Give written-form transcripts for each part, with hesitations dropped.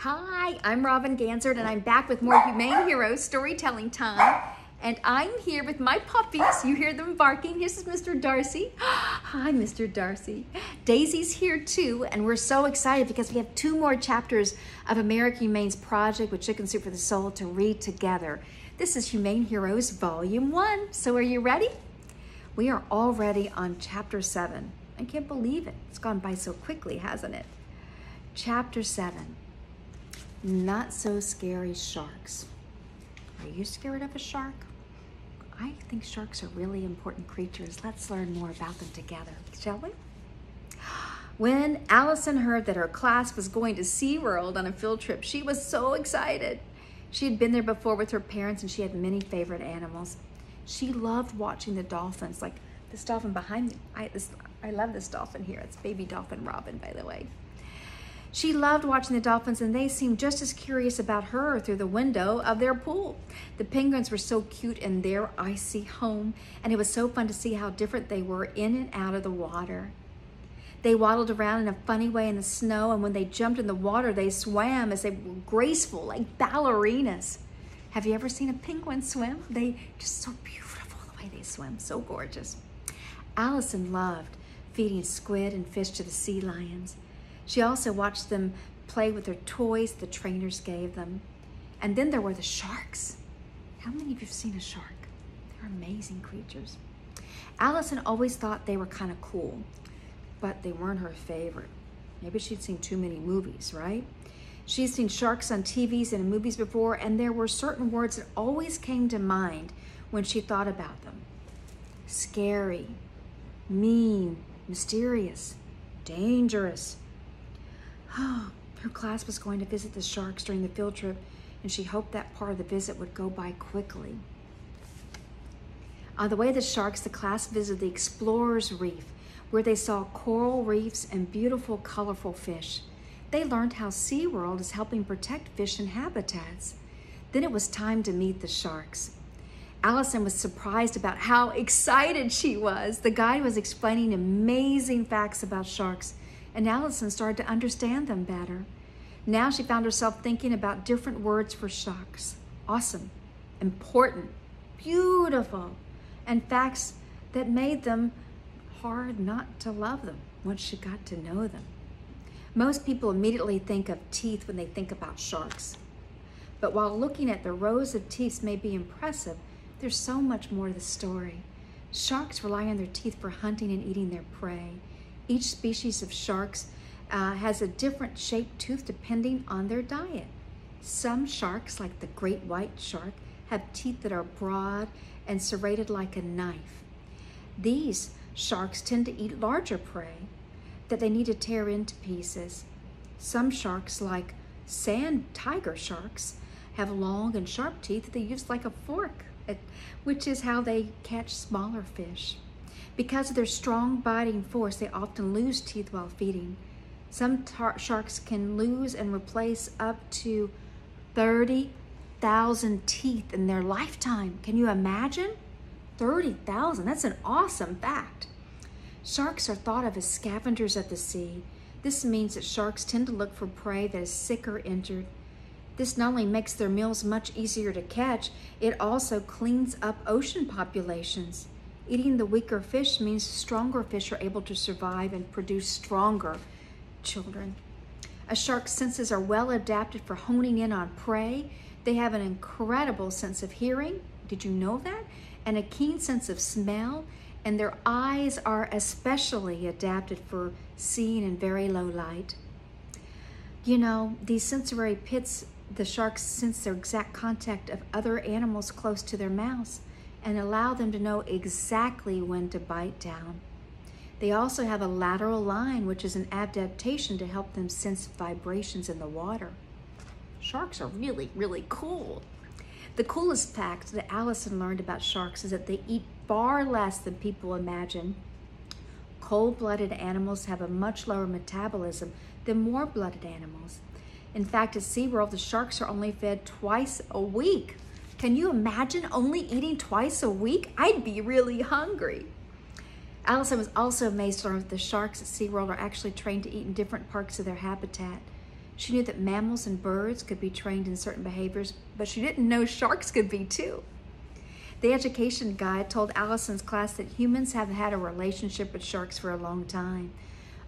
Hi, I'm Robin Ganzert, and I'm back with more Humane Heroes storytelling time. And I'm here with my puppies. You hear them barking. This is Mr. Darcy. Hi, Mr. Darcy. Daisy's here too, and we're so excited because we have 2 more chapters of American Humane's project with Chicken Soup for the Soul to read together. This is Humane Heroes Volume 1. So are you ready? We are already on Chapter 7. I can't believe it. It's gone by so quickly, hasn't it? Chapter 7. Not so scary sharks. Are you scared of a shark? I think sharks are really important creatures. Let's learn more about them together, shall we? When Allison heard that her class was going to SeaWorld on a field trip, she was so excited. She had been there before with her parents and she had many favorite animals. She loved watching the dolphins, like this dolphin behind me. I love this dolphin here. It's baby dolphin Robin, by the way. She loved watching the dolphins, and they seemed just as curious about her through the window of their pool. The penguins were so cute in their icy home, and it was so fun to see how different they were in and out of the water. They waddled around in a funny way in the snow, and when they jumped in the water, they swam as they were graceful, like ballerinas. Have you ever seen a penguin swim? They're just so beautiful the way they swim, so gorgeous. Allison loved feeding squid and fish to the sea lions. She also watched them play with their toys the trainers gave them. And then there were the sharks. How many of you have seen a shark? They're amazing creatures. Allison always thought they were kind of cool, but they weren't her favorite. Maybe she'd seen too many movies, right? She'd seen sharks on TVs and in movies before, and there were certain words that always came to mind when she thought about them. Scary, mean, mysterious, dangerous. Her class was going to visit the sharks during the field trip, and she hoped that part of the visit would go by quickly. On the way to the sharks, the class visited the Explorer's Reef, where they saw coral reefs and beautiful, colorful fish. They learned how SeaWorld is helping protect fish and habitats. Then it was time to meet the sharks. Allison was surprised about how excited she was. The guide was explaining amazing facts about sharks, and Allison started to understand them better. Now she found herself thinking about different words for sharks. Awesome, important, beautiful, and facts that made them hard not to love them once she got to know them. Most people immediately think of teeth when they think about sharks. But while looking at the rows of teeth may be impressive, there's so much more to the story. Sharks rely on their teeth for hunting and eating their prey. Each species of sharks has a different shaped tooth depending on their diet. Some sharks, like the great white shark, have teeth that are broad and serrated like a knife. These sharks tend to eat larger prey that they need to tear into pieces. Some sharks, like sand tiger sharks, have long and sharp teeth that they use like a fork, which is how they catch smaller fish. Because of their strong biting force, they often lose teeth while feeding. Some sharks can lose and replace up to 30,000 teeth in their lifetime. Can you imagine? 30,000, that's an awesome fact. Sharks are thought of as scavengers of the sea. This means that sharks tend to look for prey that is sick or injured. This not only makes their meals much easier to catch, it also cleans up ocean populations. Eating the weaker fish means stronger fish are able to survive and produce stronger children. A shark's senses are well adapted for honing in on prey. They have an incredible sense of hearing. Did you know that? And a keen sense of smell. And their eyes are especially adapted for seeing in very low light. You know, these sensory pits, the sharks sense their exact contact of other animals close to their mouths and allow them to know exactly when to bite down. They also have a lateral line, which is an adaptation to help them sense vibrations in the water. Sharks are really, really cool. The coolest fact that Allison learned about sharks is that they eat far less than people imagine. Cold-blooded animals have a much lower metabolism than warm-blooded animals. In fact, at SeaWorld, the sharks are only fed twice a week. Can you imagine only eating twice a week? I'd be really hungry. Allison was also amazed to learn that the sharks at SeaWorld are actually trained to eat in different parts of their habitat. She knew that mammals and birds could be trained in certain behaviors, but she didn't know sharks could be too. The education guide told Allison's class that humans have had a relationship with sharks for a long time.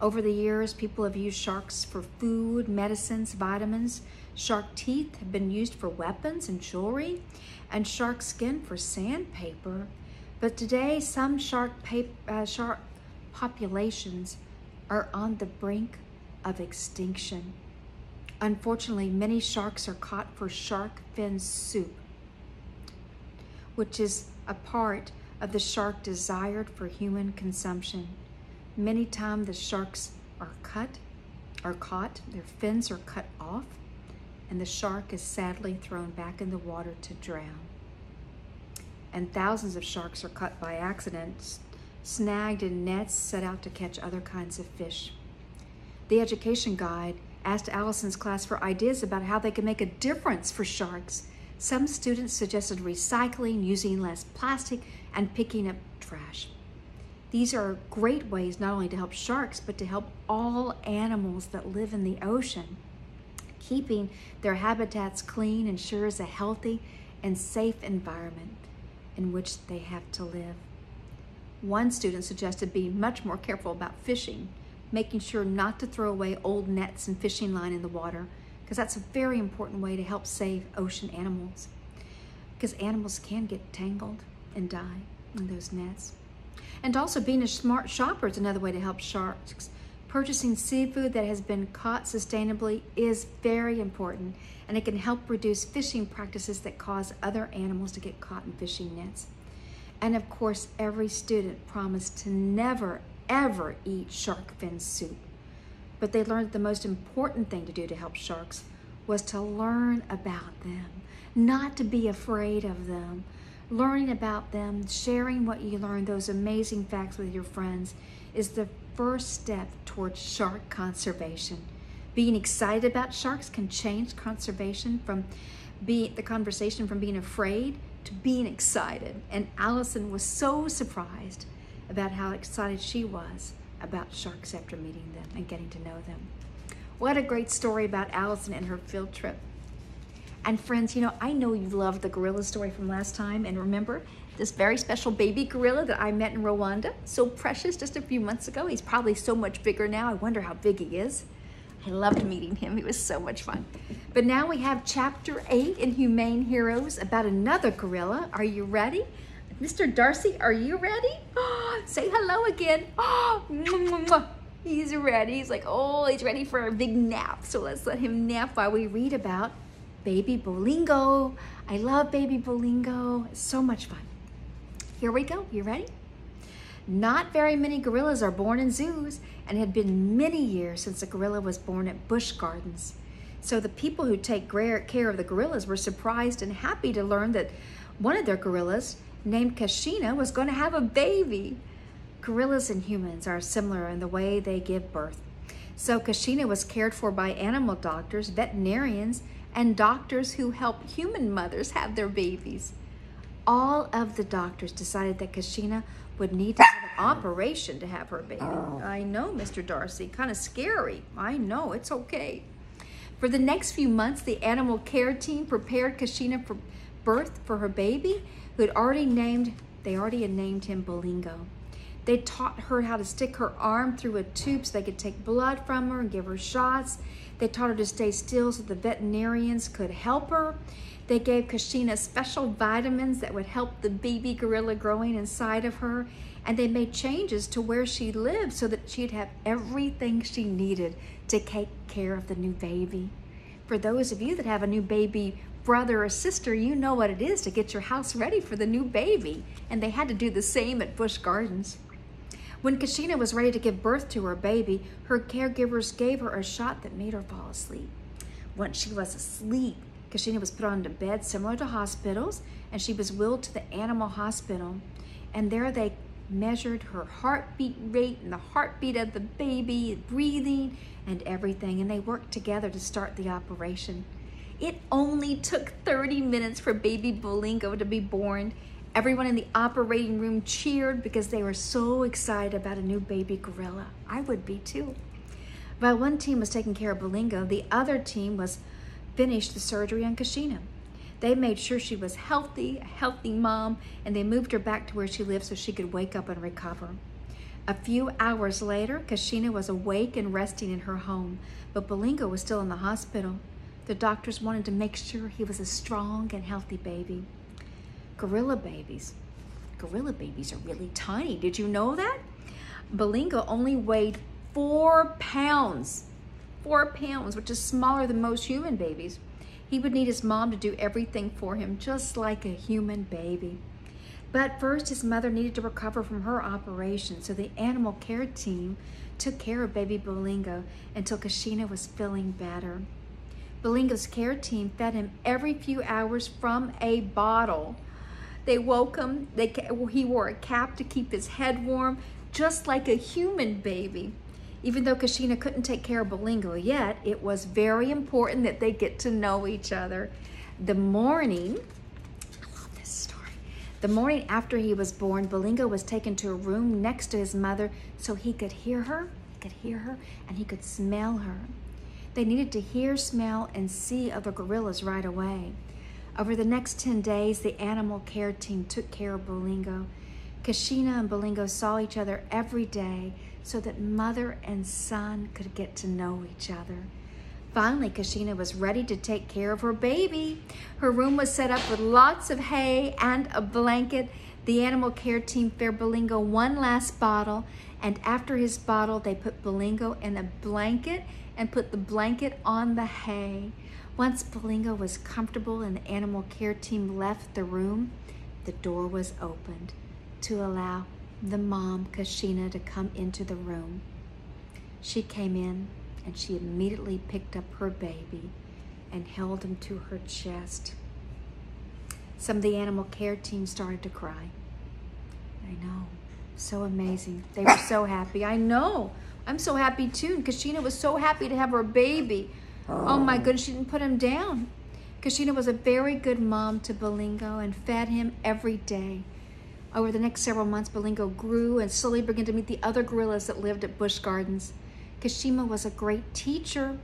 Over the years, people have used sharks for food, medicines, vitamins. Shark teeth have been used for weapons and jewelry, and shark skin for sandpaper. But today, some shark populations are on the brink of extinction. Unfortunately, many sharks are caught for shark fin soup, which is a part of the shark desired for human consumption. Many times the sharks are caught, their fins are cut off, and the shark is sadly thrown back in the water to drown. And thousands of sharks are caught by accident, snagged in nets set out to catch other kinds of fish. The education guide asked Allison's class for ideas about how they could make a difference for sharks. Some students suggested recycling, using less plastic, and picking up trash. These are great ways not only to help sharks, but to help all animals that live in the ocean. Keeping their habitats clean ensures a healthy and safe environment in which they have to live. One student suggested being much more careful about fishing, making sure not to throw away old nets and fishing line in the water, because that's a very important way to help save ocean animals, because animals can get tangled and die in those nets. And also, being a smart shopper is another way to help sharks. Purchasing seafood that has been caught sustainably is very important, and it can help reduce fishing practices that cause other animals to get caught in fishing nets. And of course, every student promised to never, ever eat shark fin soup. But they learned that the most important thing to do to help sharks was to learn about them, not to be afraid of them. Learning about them, sharing what you learned, those amazing facts with your friends, is the first step towards shark conservation. Being excited about sharks can change conversation from being afraid to being excited. And Allison was so surprised about how excited she was about sharks after meeting them and getting to know them. What a great story about Allison and her field trip. And friends, I know you loved the gorilla story from last time. And remember this very special baby gorilla that I met in Rwanda? So precious, just a few months ago. He's probably so much bigger now. I wonder how big he is. I loved meeting him. He was so much fun. But now we have chapter 8 in Humane Heroes about another gorilla. Are you ready? Mr. Darcy, are you ready? Oh, say hello again. Oh, he's ready. He's like, he's ready for a big nap. So let's let him nap while we read about Baby Bolingo. I love Baby Bolingo. It's so much fun. Here we go. You ready? Not very many gorillas are born in zoos, and it had been many years since a gorilla was born at Busch Gardens. So the people who take care of the gorillas were surprised and happy to learn that one of their gorillas, named Kashina, was going to have a baby. Gorillas and humans are similar in the way they give birth. So Kashina was cared for by animal doctors, veterinarians, and doctors who help human mothers have their babies. All of the doctors decided that Kashina would need to have an operation to have her baby. I know, Mr. Darcy, kind of scary. I know, it's okay. For the next few months, the animal care team prepared Kashina for birth for her baby, who had already named him Bolingo. They taught her how to stick her arm through a tube so they could take blood from her and give her shots. They taught her to stay still so the veterinarians could help her. They gave Kashina special vitamins that would help the baby gorilla growing inside of her. And they made changes to where she lived so that she'd have everything she needed to take care of the new baby. For those of you that have a new baby brother or sister, you know what it is to get your house ready for the new baby. And they had to do the same at Busch Gardens. When Kashina was ready to give birth to her baby, her caregivers gave her a shot that made her fall asleep. Once she was asleep, Kashina was put onto bed similar to hospitals, and she was wheeled to the animal hospital. And there they measured her heartbeat rate and the heartbeat of the baby, breathing and everything, and they worked together to start the operation. It only took 30 minutes for baby Bolingo to be born. Everyone in the operating room cheered because they were so excited about a new baby gorilla. I would be too. While one team was taking care of Belingo, the other team was finished the surgery on Kashina. They made sure she was healthy, a healthy mom, and they moved her back to where she lived so she could wake up and recover. A few hours later, Kashina was awake and resting in her home, but Belingo was still in the hospital. The doctors wanted to make sure he was a strong and healthy baby. Gorilla babies are really tiny. Did you know that? Belingo only weighed 4 pounds. 4 pounds, which is smaller than most human babies. He would need his mom to do everything for him, just like a human baby. But first, his mother needed to recover from her operation, so the animal care team took care of baby Belingo until Kashina was feeling better. Belingo's care team fed him every few hours from a bottle. They woke him, he wore a cap to keep his head warm, just like a human baby. Even though Kashina couldn't take care of Belingo yet, it was very important that they get to know each other. The morning after he was born, Belingo was taken to a room next to his mother so he could hear her, and he could smell her. They needed to hear, smell, and see other gorillas right away. Over the next 10 days, the animal care team took care of Belingo. Kashina and Belingo saw each other every day so that mother and son could get to know each other. Finally, Kashina was ready to take care of her baby. Her room was set up with lots of hay and a blanket. The animal care team fed Belingo one last bottle, and after his bottle, they put Belingo in a blanket and put the blanket on the hay. Once Belingo was comfortable and the animal care team left the room, the door was opened to allow the mom, Kashina, to come into the room. She came in and she immediately picked up her baby and held him to her chest. Some of the animal care team started to cry. I know, so amazing. They were so happy. I know, I'm so happy too. Kashina was so happy to have her baby. Oh my goodness, she didn't put him down. Kashina was a very good mom to Belingo and fed him every day. Over the next several months, Belingo grew and slowly began to meet the other gorillas that lived at Busch Gardens. Kashima was a great teacher.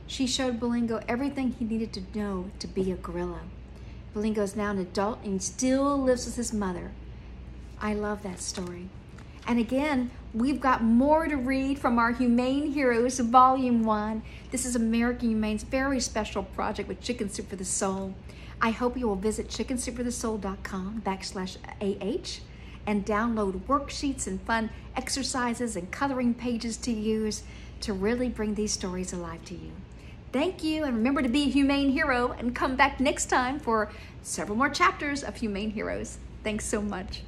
She showed Belingo everything he needed to know to be a gorilla. Belingo is now an adult and still lives with his mother. I love that story. And again, we've got more to read from our Humane Heroes, Volume 1. This is American Humane's very special project with Chicken Soup for the Soul. I hope you will visit chickensoupforthesoul.com/AH and download worksheets and fun exercises and coloring pages to use to really bring these stories alive to you. Thank you, and remember to be a humane hero and come back next time for several more chapters of Humane Heroes. Thanks so much.